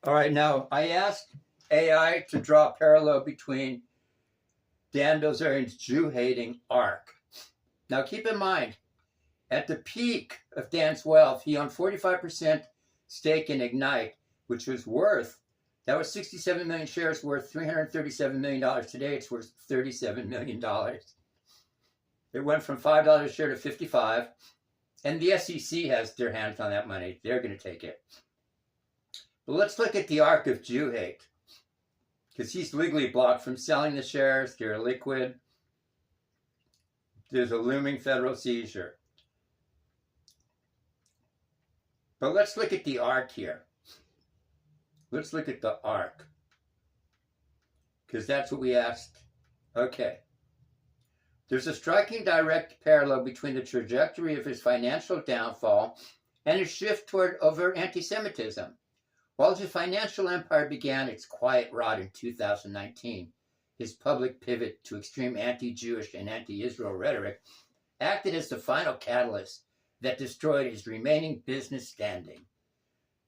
All right, now I asked AI to draw a parallel between Dan Bilzerian's Jew-hating arc. Now keep in mind, at the peak of Dan's wealth, he owned 45% stake in Ignite, which was worth, that was 67 million shares worth $337 million. Today it's worth $37 million. It went from $5 a share to 55, and the SEC has their hands on that money. They're going to take it. But let's look at the arc of Jew hate, because he's legally blocked from selling the shares. They're liquid. There's a looming federal seizure. But let's look at the arc here. Let's look at the arc, because that's what we asked. Okay. There's a striking direct parallel between the trajectory of his financial downfall and his shift toward overt anti-Semitism. While his financial empire began its quiet rot in 2019, his public pivot to extreme anti-Jewish and anti-Israel rhetoric acted as the final catalyst that destroyed his remaining business standing.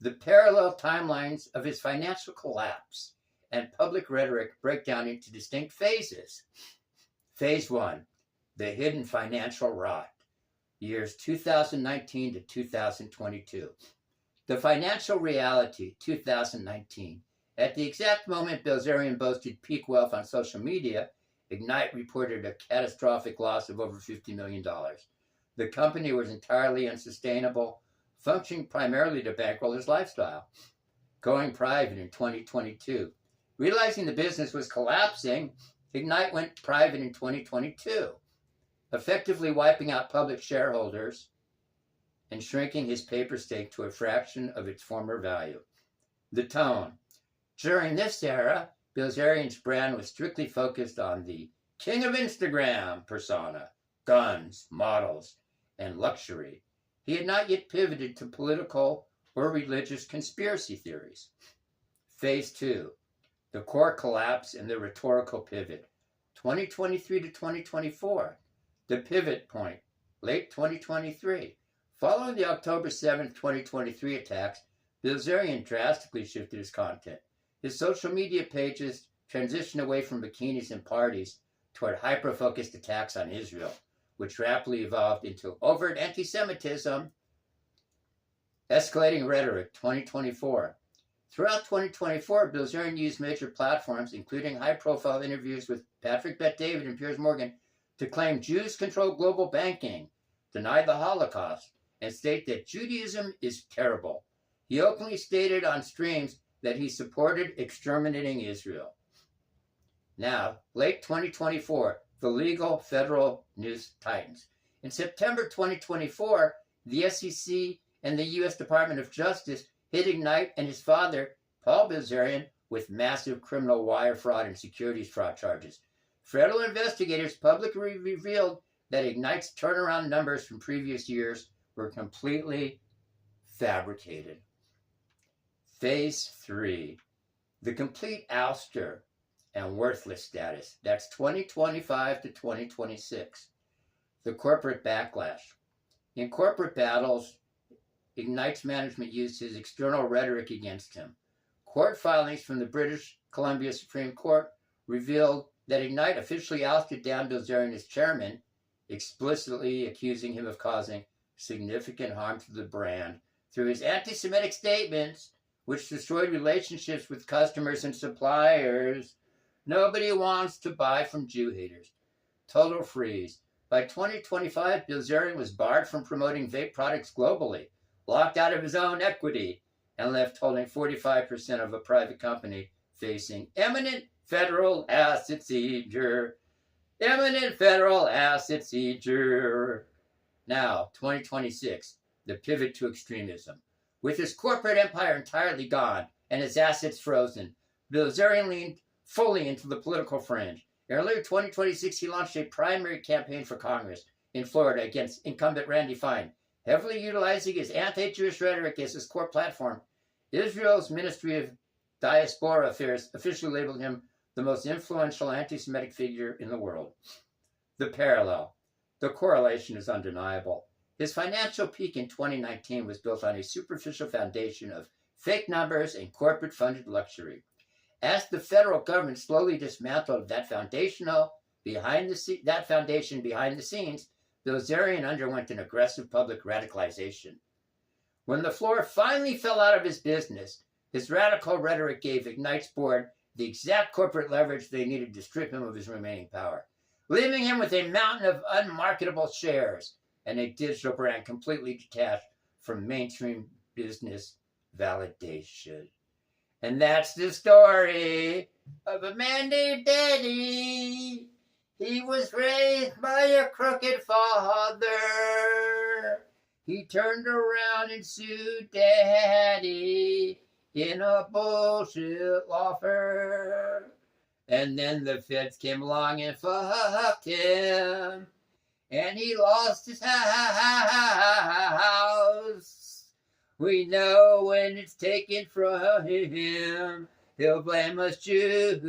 The parallel timelines of his financial collapse and public rhetoric break down into distinct phases. Phase 1, the hidden financial rot, years 2019 to 2022. The financial reality, 2019. At the exact moment Bilzerian boasted peak wealth on social media, Ignite reported a catastrophic loss of over $50 million. The company was entirely unsustainable, functioning primarily to bankroll his lifestyle. Going private in 2022. Realizing the business was collapsing, Ignite went private in 2022, effectively wiping out public shareholders and shrinking his paper stake to a fraction of its former value. The tone. During this era, Bilzerian's brand was strictly focused on the king of Instagram persona, guns, models, and luxury. He had not yet pivoted to political or religious conspiracy theories. Phase 2, the core collapse and the rhetorical pivot, 2023 to 2024. The pivot point, late 2023. Following the October 7th, 2023 attacks, Bilzerian drastically shifted his content. His social media pages transitioned away from bikinis and parties toward hyper-focused attacks on Israel, which rapidly evolved into overt anti-Semitism, escalating rhetoric, 2024. Throughout 2024, Bilzerian used major platforms, including high-profile interviews with Patrick Bet-David and Piers Morgan, to claim Jews control global banking, deny the Holocaust, and state that Judaism is terrible. He openly stated on streams that he supported exterminating Israel. Now, late 2024, the legal federal news tightens. In September 2024, the SEC and the U.S. Department of Justice hit Ignite and his father, Paul Bilzerian, with massive criminal wire fraud and securities fraud charges. Federal investigators publicly revealed that Ignite's turnaround numbers from previous years were completely fabricated. Phase 3, the complete ouster and worthless status. That's 2025 to 2026. The corporate backlash. In corporate battles, Ignite's management used his external rhetoric against him. Court filings from the British Columbia Supreme Court revealed that Ignite officially ousted Dan Bilzerian as chairman, explicitly accusing him of causing significant harm to the brand through his anti-Semitic statements, which destroyed relationships with customers and suppliers. Nobody wants to buy from Jew haters. Total freeze. By 2025, Bilzerian was barred from promoting vape products globally, locked out of his own equity, and left holding 45% of a private company facing imminent federal asset seizure. Imminent federal asset seizure. Now, 2026, the pivot to extremism. With his corporate empire entirely gone and his assets frozen, Bilzerian leaned fully into the political fringe. In early 2026, he launched a primary campaign for Congress in Florida against incumbent Randy Fine, heavily utilizing his anti-Jewish rhetoric as his core platform. Israel's Ministry of Diaspora Affairs officially labeled him the most influential anti-Semitic figure in the world. The parallel. The correlation is undeniable. His financial peak in 2019 was built on a superficial foundation of fake numbers, and corporate-funded luxury. As the federal government slowly dismantled that foundation behind the scenes, Bilzerian underwent an aggressive public radicalization. When the floor finally fell out of his business, his radical rhetoric gave Ignite's board the exact corporate leverage they needed to strip him of his remaining power, leaving him with a mountain of unmarketable shares and a digital brand completely detached from mainstream business validation. And that's the story of a man named Daddy. He was raised by a crooked father. He turned around and sued Daddy in a bullshit law firm. And then the feds came along and fucked him. And he lost his house. We know when it's taken from him, he'll blame us Jews.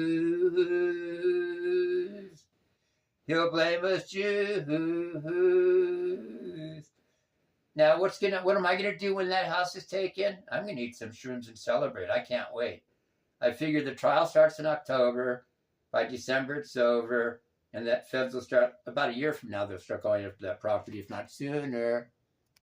He'll blame us Jews. Now, what am I gonna do when that house is taken? I'm gonna eat some shrooms and celebrate. I can't wait. I figure the trial starts in October. By December, it's over, and that feds will start about a year from now. They'll start going after that property, if not sooner.